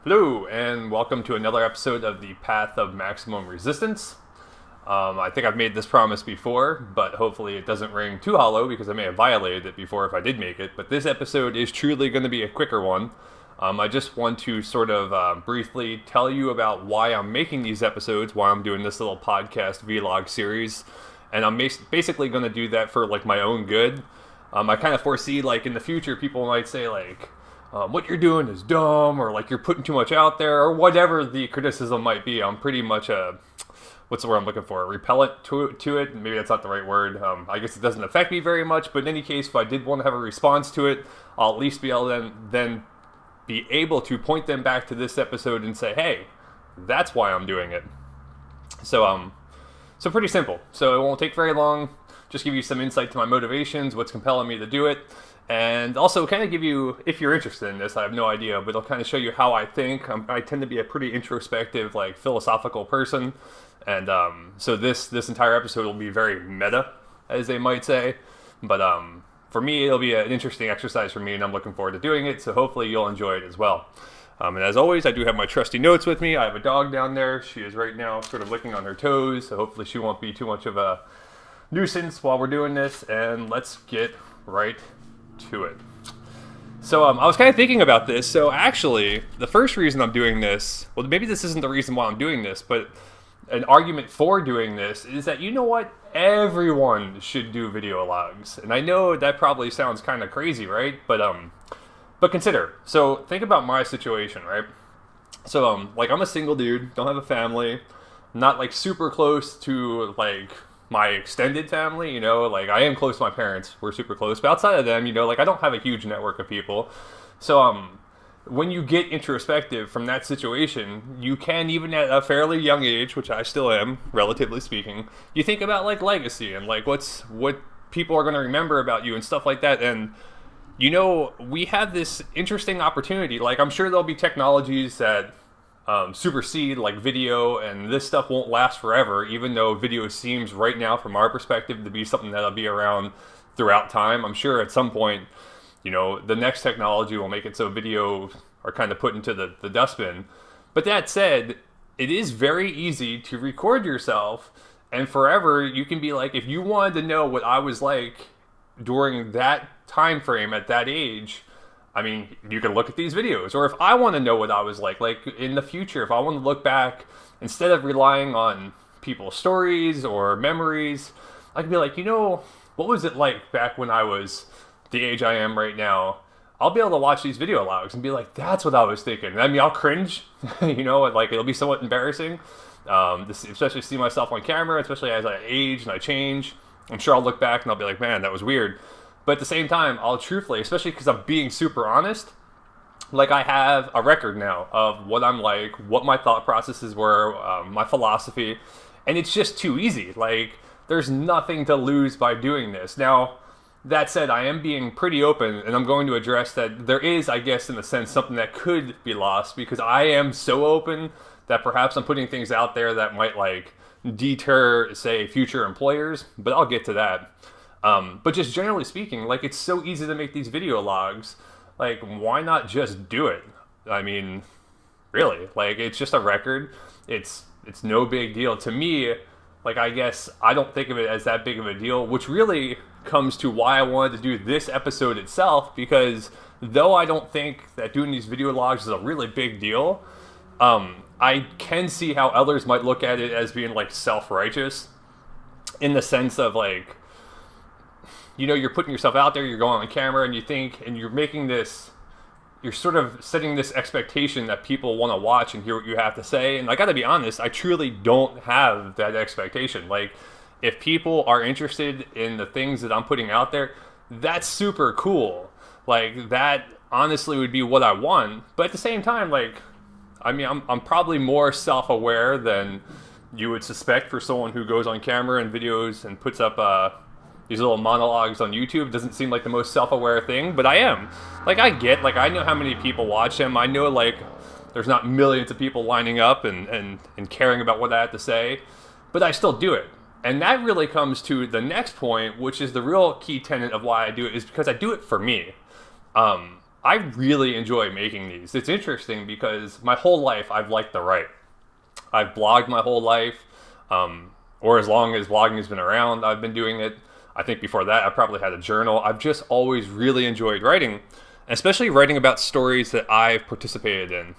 Hello, and welcome to another episode of the Path of Maximum Resistance. I think I've made this promise before, but hopefully it doesn't ring too hollow because I may have violated it before if I did make it. But this episode is truly going to be a quicker one. I just want to sort of briefly tell you about why I'm making these episodes, why I'm doing this little podcast vlog series, and I'm basically going to do that for like my own good. I kind of foresee like in the future people might say like, what you're doing is dumb, or like you're putting too much out there, or whatever the criticism might be. I'm pretty much what's the word I'm looking for? Repellent to it. Maybe that's not the right word. I guess it doesn't affect me very much, but in any case, if I did want to have a response to it, I'll at least be able to then be able to point them back to this episode and say, hey, that's why I'm doing it. So pretty simple. So it won't take very long. Just give you some insight to my motivations, what's compelling me to do it. And also kind of give you, if you're interested in this, I have no idea, but it'll kind of show you how I think. I tend to be a pretty introspective, like philosophical person. And so this entire episode will be very meta, as they might say. But for me, it'll be an interesting exercise for me, and I'm looking forward to doing it. So hopefully you'll enjoy it as well. And as always, I do have my trusty notes with me. I have a dog down there. She is right now sort of licking on her toes. So hopefully she won't be too much of a nuisance while we're doing this. And let's get right to it. So I was kind of thinking about this. So actually, the first reason I'm doing this, well, maybe this isn't the reason why I'm doing this, but an argument for doing this is that, you know what? Everyone should do video logs. And I know that probably sounds kind of crazy, right? But consider. So think about my situation, right? So like I'm a single dude, don't have a family, not like super close to like my extended family, you know, like I am close to my parents, we're super close, but outside of them, you know, like I don't have a huge network of people. So when you get introspective from that situation, you can, even at a fairly young age, which I still am, relatively speaking, you think about like legacy and like what people are going to remember about you and stuff like that. And you know, we have this interesting opportunity. Like I'm sure there'll be technologies that supersede like video, and this stuff won't last forever, even though video seems right now from our perspective to be something that'll be around throughout time. I'm sure at some point, you know, the next technology will make it so video are kind of put into the dustbin. But that said, it is very easy to record yourself, and forever you can be like, if you wanted to know what I was like during that time frame at that age, I mean, you can look at these videos. Or if I want to know what I was like in the future, if I want to look back, instead of relying on people's stories or memories, I can be like, you know, what was it like back when I was the age I am right now? I'll be able to watch these video logs and be like, that's what I was thinking. I mean, I'll cringe, you know, like it'll be somewhat embarrassing, especially see myself on camera, especially as I age and I change. I'm sure I'll look back and I'll be like, man, that was weird. But at the same time, I'll truthfully, especially because I'm being super honest, like I have a record now of what I'm like, what my thought processes were, my philosophy, and it's just too easy. Like, there's nothing to lose by doing this. Now, that said, I am being pretty open, and I'm going to address that there is, I guess, in a sense, something that could be lost, because I am so open that perhaps I'm putting things out there that might, like, deter, say, future employers, but I'll get to that. But just generally speaking, like, it's so easy to make these video logs. Like, why not just do it? I mean, really, like, it's just a record. It's no big deal to me. Like, I guess I don't think of it as that big of a deal, which really comes to why I wanted to do this episode itself, because though I don't think that doing these video logs is a really big deal, I can see how others might look at it as being like self-righteous, in the sense of like, you know, you're putting yourself out there, you're going on camera, and you think, and you're making this, you're sort of setting this expectation that people want to watch and hear what you have to say. And I gotta be honest, I truly don't have that expectation. Like, if people are interested in the things that I'm putting out there, that's super cool. Like, that honestly would be what I want. But at the same time, like, I mean, I'm probably more self-aware than you would suspect for someone who goes on camera and videos and puts up these little monologues on YouTube. Doesn't seem like the most self-aware thing, but I am. Like, I know how many people watch him. I know, like, there's not millions of people lining up and caring about what I have to say, but I still do it. And that really comes to the next point, which is the real key tenet of why I do it, is because I do it for me. I really enjoy making these. It's interesting because my whole life I've liked to write. I've blogged my whole life, or as long as blogging has been around, I've been doing it. I think before that, I probably had a journal. I've just always really enjoyed writing, especially writing about stories that I've participated in.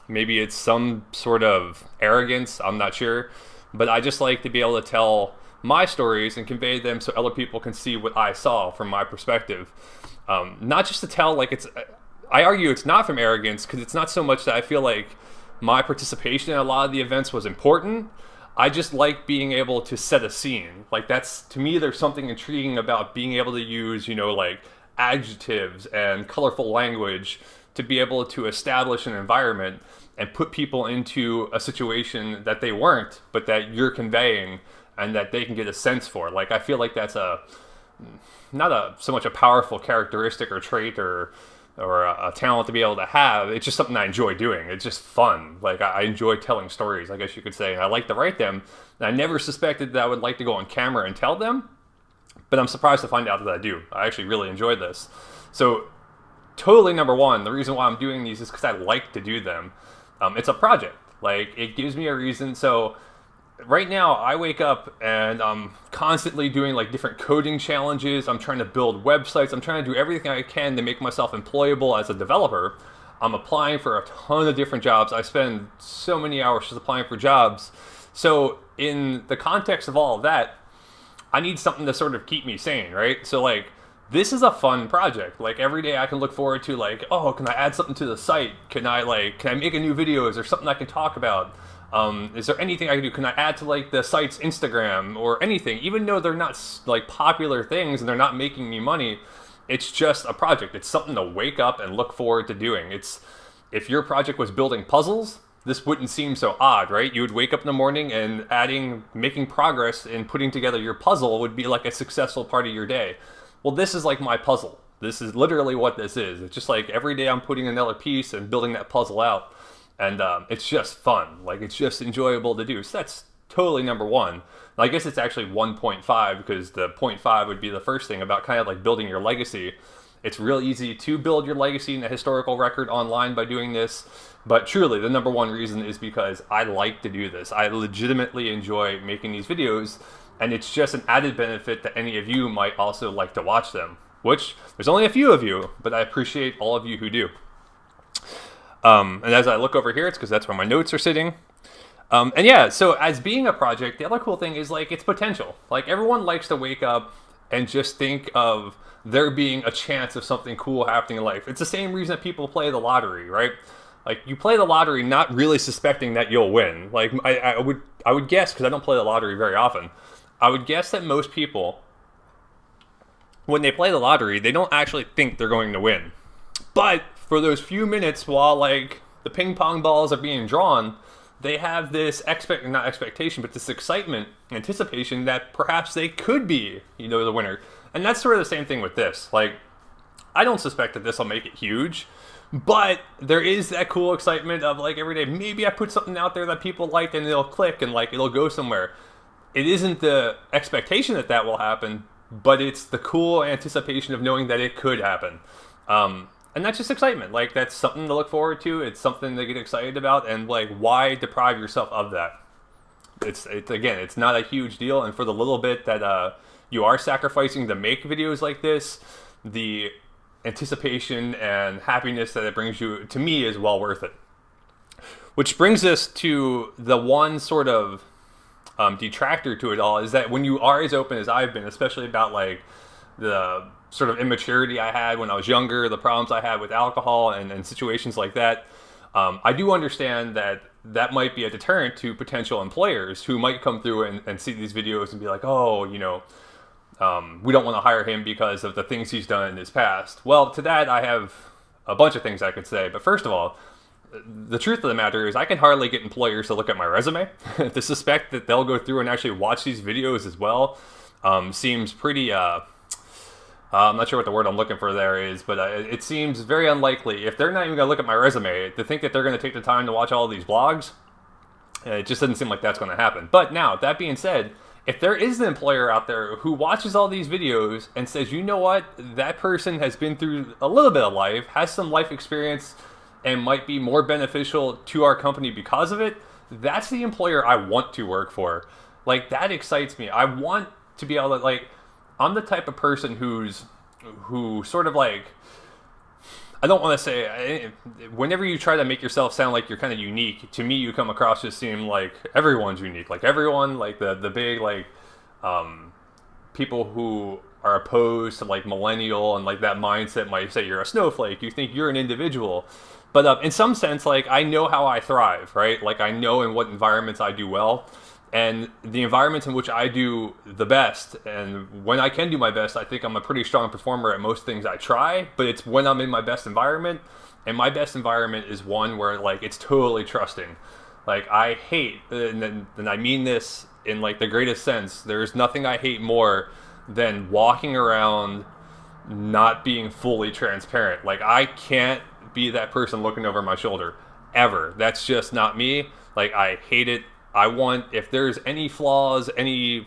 Maybe it's some sort of arrogance, I'm not sure, but I just like to be able to tell my stories and convey them so other people can see what I saw from my perspective. Not just to tell, like, I argue it's not from arrogance, because it's not so much that I feel like my participation in a lot of the events was important. I just like being able to set a scene. Like, that's, to me, there's something intriguing about being able to use, like adjectives and colorful language to be able to establish an environment and put people into a situation that they weren't, but that you're conveying and that they can get a sense for. Like, I feel like that's not so much a powerful characteristic or trait or a talent to be able to have. It's just something I enjoy doing. It's just fun. Like, I enjoy telling stories, I guess you could say. And I like to write them. And I never suspected that I would like to go on camera and tell them, but I'm surprised to find out that I do. I actually really enjoy this. So, totally number one, the reason why I'm doing these is because I like to do them. It's a project. Like, it gives me a reason. So, right now, I wake up and I'm constantly doing like different coding challenges. I'm trying to build websites. I'm trying to do everything I can to make myself employable as a developer. I'm applying for a ton of different jobs. I spend so many hours just applying for jobs. So in the context of all of that, I need something to sort of keep me sane, right? So like, this is a fun project. Like, every day I can look forward to, like, oh, can I add something to the site? Can I make a new video? Is there something I can talk about? Is there anything I can do? Can I add to like the site's Instagram or anything? Even though they're not like popular things and they're not making me money, it's just a project. It's something to wake up and look forward to doing. If your project was building puzzles, this wouldn't seem so odd, right? You would wake up in the morning and making progress in putting together your puzzle would be like a successful part of your day. Well, this is like my puzzle. This is literally what this is. It's just like every day I'm putting another piece and building that puzzle out. And it's just fun. Like, it's just enjoyable to do. So that's totally number one. I guess it's actually 1.5, because the 0.5 would be the first thing about kind of like building your legacy. It's real easy to build your legacy in a historical record online by doing this. But truly, the number one reason is because I like to do this. I legitimately enjoy making these videos. And it's just an added benefit that any of you might also like to watch them. Which, there's only a few of you, but I appreciate all of you who do. And as I look over here, it's because that's where my notes are sitting. And yeah, so as being a project, the other cool thing is like its potential. Like, everyone likes to wake up and just think of there being a chance of something cool happening in life. It's the same reason that people play the lottery, right? Like, you play the lottery not really suspecting that you'll win. Like, I would guess, because I don't play the lottery very often, I would guess that most people, when they play the lottery, they don't actually think they're going to win. But for those few minutes while like the ping pong balls are being drawn, they have this not expectation, but this excitement, anticipation that perhaps they could be, the winner. And that's sort of the same thing with this. Like, I don't suspect that this will make it huge, but there is that cool excitement of like every day, maybe I put something out there that people like and it'll click and like it'll go somewhere. It isn't the expectation that will happen, but it's the cool anticipation of knowing that it could happen. And that's just excitement. Like, that's something to look forward to. It's something to get excited about. And like, why deprive yourself of that? It's not a huge deal. And for the little bit that you are sacrificing to make videos like this, the anticipation and happiness that it brings you, to me, is well worth it. Which brings us to the one sort of detractor to it all, is that when you are as open as I've been, especially about like the sort of immaturity I had when I was younger, the problems I had with alcohol and situations like that, I do understand that might be a deterrent to potential employers who might come through and see these videos and be like, oh, we don't want to hire him because of the things he's done in his past. Well, to that, I have a bunch of things I could say. But first of all, the truth of the matter is I can hardly get employers to look at my resume. To suspect that they'll go through and actually watch these videos as well seems pretty... I'm not sure what the word I'm looking for there is, but it seems very unlikely. If they're not even going to look at my resume, to think that they're going to take the time to watch all of these blogs, it just doesn't seem like that's going to happen. But now, that being said, if there is an employer out there who watches all these videos and says, you know what, that person has been through a little bit of life, has some life experience, and might be more beneficial to our company because of it, that's the employer I want to work for. Like, that excites me. I want to be able to, like, I'm the type of person who sort of like, I don't want to say, whenever you try to make yourself sound like you're kind of unique, to me you come across just seem like everyone's unique. Like everyone, like the big, like, people who are opposed to like millennial and like that mindset might say you're a snowflake, you think you're an individual. But in some sense, like, I know how I thrive, right? Like, I know in what environments I do well. And the environments in which I do the best, and when I can do my best, I think I'm a pretty strong performer at most things I try, but it's when I'm in my best environment, and my best environment is one where, like, it's totally trusting. Like, I hate, and I mean this in, like, the greatest sense, there's nothing I hate more than walking around not being fully transparent. Like, I can't be that person looking over my shoulder, ever. That's just not me. Like, I hate it. I want, if there's any flaws, anything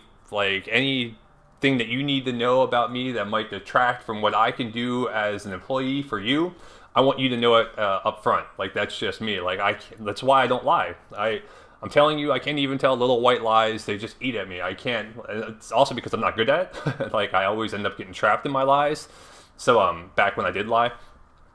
that you need to know about me that might detract from what I can do as an employee for you, I want you to know it up front. Like, that's just me. Like, that's why I don't lie. I'm telling you, I can't even tell little white lies. They just eat at me. I can't. It's also because I'm not good at it. Like, I always end up getting trapped in my lies. So, back when I did lie.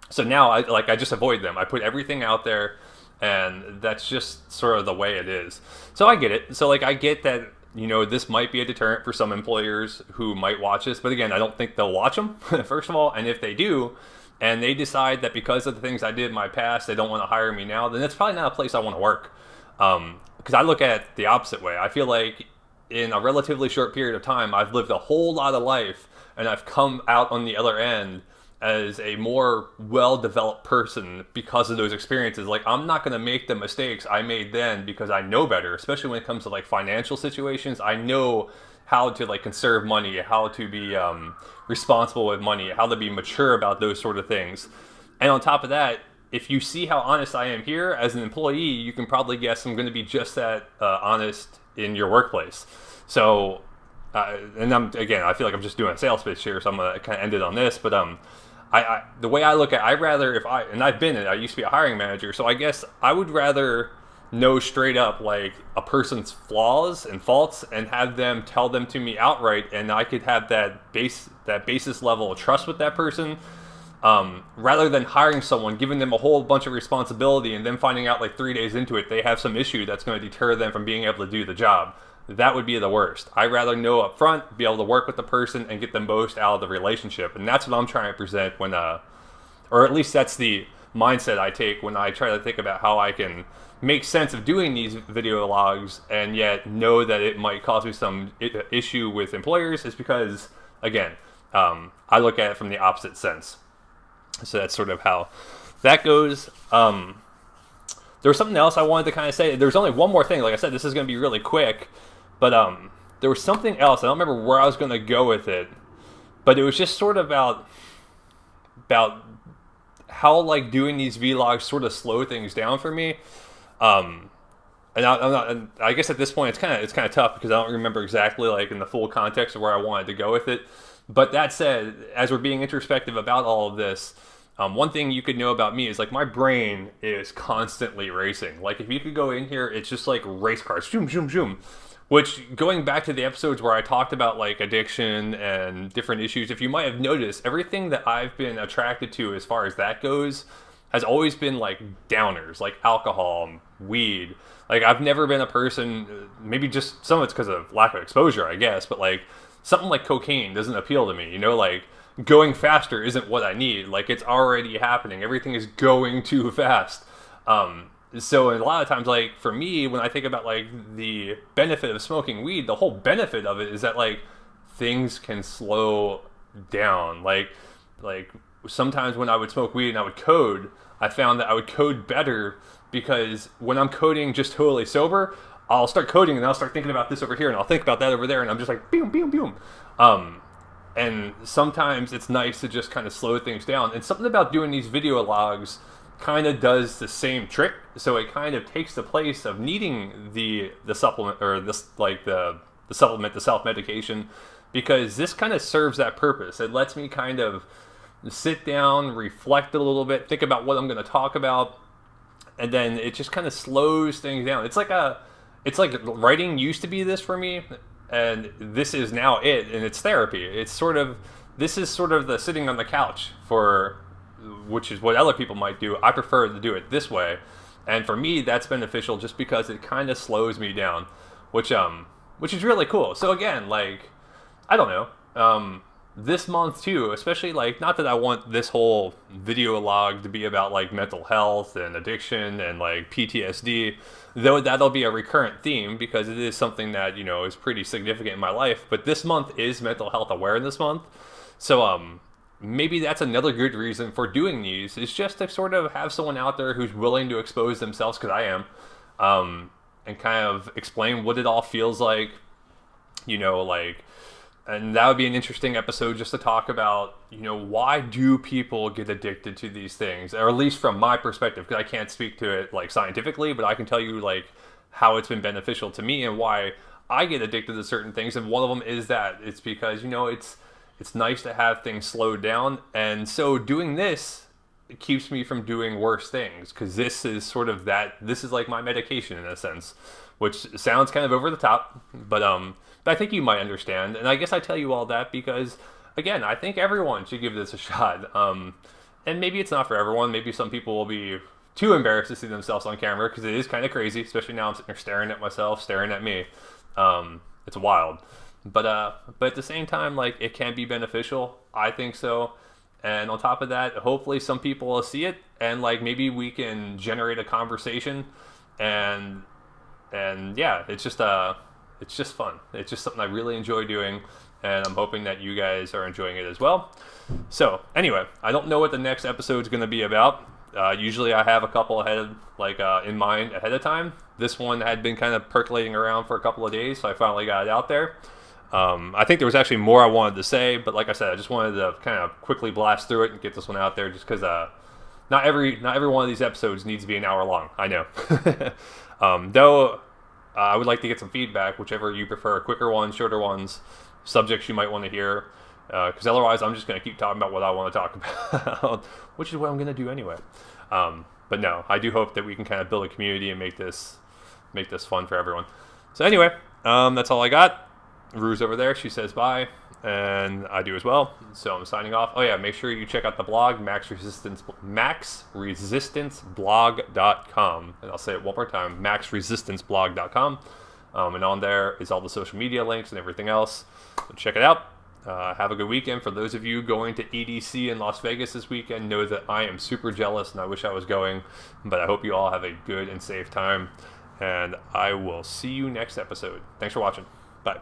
So now, I just avoid them. I put everything out there. And that's just sort of the way it is. So I get it. So, like, I get that, you know, this might be a deterrent for some employers who might watch this. But again, I don't think they'll watch them, first of all. And if they do, and they decide that because of the things I did in my past, they don't want to hire me now, then it's probably not a place I want to work. Because I look at it the opposite way. I feel like in a relatively short period of time, I've lived a whole lot of life, and I've come out on the other end as a more well-developed person because of those experiences. Like, I'm not going to make the mistakes I made then because I know better, especially when it comes to, like, financial situations. I know how to, like, conserve money, how to be responsible with money, how to be mature about those sort of things. And on top of that, if you see how honest I am here as an employee, you can probably guess I'm going to be just that honest in your workplace. So, and I feel like I'm just doing a sales pitch here, so I'm going to kind of end it on this, but the way I look at it, I'd rather, I used to be a hiring manager, so I guess I would rather know straight up, like, a person's flaws and faults and have them tell them to me outright, and I could have that basis level of trust with that person, rather than hiring someone, giving them a whole bunch of responsibility, and then finding out, like, 3 days into it, they have some issue that's going to deter them from being able to do the job. That would be the worst. I'd rather know up front, be able to work with the person and get the most out of the relationship. And that's what I'm trying to present when, or at least that's the mindset I take when I try to think about how I can make sense of doing these video logs and yet know that it might cause me some issue with employers, is because, again, I look at it from the opposite sense. So that's sort of how that goes. There was something else I wanted to kind of say. There's only one more thing. Like I said, this is going to be really quick. But there was something else. I don't remember where I was going to go with it. But it was just sort of about how, like, doing these vlogs sort of slow things down for me. And I guess at this point it's kind of tough because I don't remember exactly, like, in the full context of where I wanted to go with it. But that said, as we're being introspective about all of this, one thing you could know about me is, like, my brain is constantly racing. Like, if you could go in here, it's just like race cars, zoom, zoom, zoom. Which, going back to the episodes where I talked about, like, addiction and different issues, if you might have noticed, everything that I've been attracted to as far as that goes has always been, like, downers, like alcohol, weed. Like, I've never been a person, maybe just some of it's because of lack of exposure, I guess, but, like, something like cocaine doesn't appeal to me, you know, like, going faster isn't what I need. Like, it's already happening. Everything is going too fast. So a lot of times, like, for me, when I think about, like, the benefit of smoking weed, the whole benefit of it is that, like, things can slow down. Like sometimes when I would smoke weed and I would code, I found that I would code better because when I'm coding just totally sober, I'll start coding and I'll start thinking about this over here and I'll think about that over there and I'm just like, boom, boom, boom. And sometimes it's nice to just kind of slow things down. And something about doing these video logs kind of does the same trick. So it kind of takes the place of needing the supplement or this, like, the supplement, the self-medication, because this kind of serves that purpose. It lets me kind of sit down, reflect a little bit, think about what I'm going to talk about, and then it just kind of slows things down. It's like writing used to be this for me, and this is now it, and it's therapy. This is sort of the sitting on the couch which is what other people might do. I prefer to do it this way, and for me, that's beneficial just because it kind of slows me down, which is really cool. So again, like, I don't know, this month too, especially, like, not that I want this whole video log to be about like mental health and addiction and like PTSD, though that'll be a recurrent theme because it is something that, you know, is pretty significant in my life. But this month is Mental Health Awareness Month, so maybe that's another good reason for doing these, is just to sort of have someone out there who's willing to expose themselves, because I am, and kind of explain what it all feels like, you know, like. And that would be an interesting episode just to talk about, you know, why do people get addicted to these things? Or at least from my perspective, because I can't speak to it like scientifically, but I can tell you like how it's been beneficial to me and why I get addicted to certain things. And one of them is that it's because, you know, it's nice to have things slowed down. And so doing this, it keeps me from doing worse things, because this is like my medication in a sense, which sounds kind of over the top, but I think you might understand. And I guess I tell you all that because, again, I think everyone should give this a shot. And maybe it's not for everyone. Maybe some people will be too embarrassed to see themselves on camera, because it is kind of crazy, especially now I'm sitting there staring at myself, staring at me. It's wild. But at the same time, like, it can be beneficial. I think so. And on top of that, hopefully some people will see it, and like maybe we can generate a conversation. And yeah, it's just fun. It's just something I really enjoy doing, and I'm hoping that you guys are enjoying it as well. So anyway, I don't know what the next episode is going to be about. Usually I have a couple in mind ahead of time. This one had been kind of percolating around for a couple of days, so I finally got it out there. I think there was actually more I wanted to say, but like I said, I just wanted to kind of quickly blast through it and get this one out there, just because not every one of these episodes needs to be an hour long. I know. Though I would like to get some feedback, whichever you prefer, quicker ones, shorter ones, subjects you might want to hear, because otherwise I'm just going to keep talking about what I want to talk about, which is what I'm going to do anyway. But no, I do hope that we can kind of build a community and make this fun for everyone. So anyway, that's all I got. Rue's over there. She says bye, and I do as well. So I'm signing off. Oh yeah, make sure you check out the blog, maxresistanceblog.com. And I'll say it one more time, maxresistanceblog.com. And on there is all the social media links and everything else. So check it out. Have a good weekend. For those of you going to EDC in Las Vegas this weekend, know that I am super jealous and I wish I was going. But I hope you all have a good and safe time. And I will see you next episode. Thanks for watching. Bye.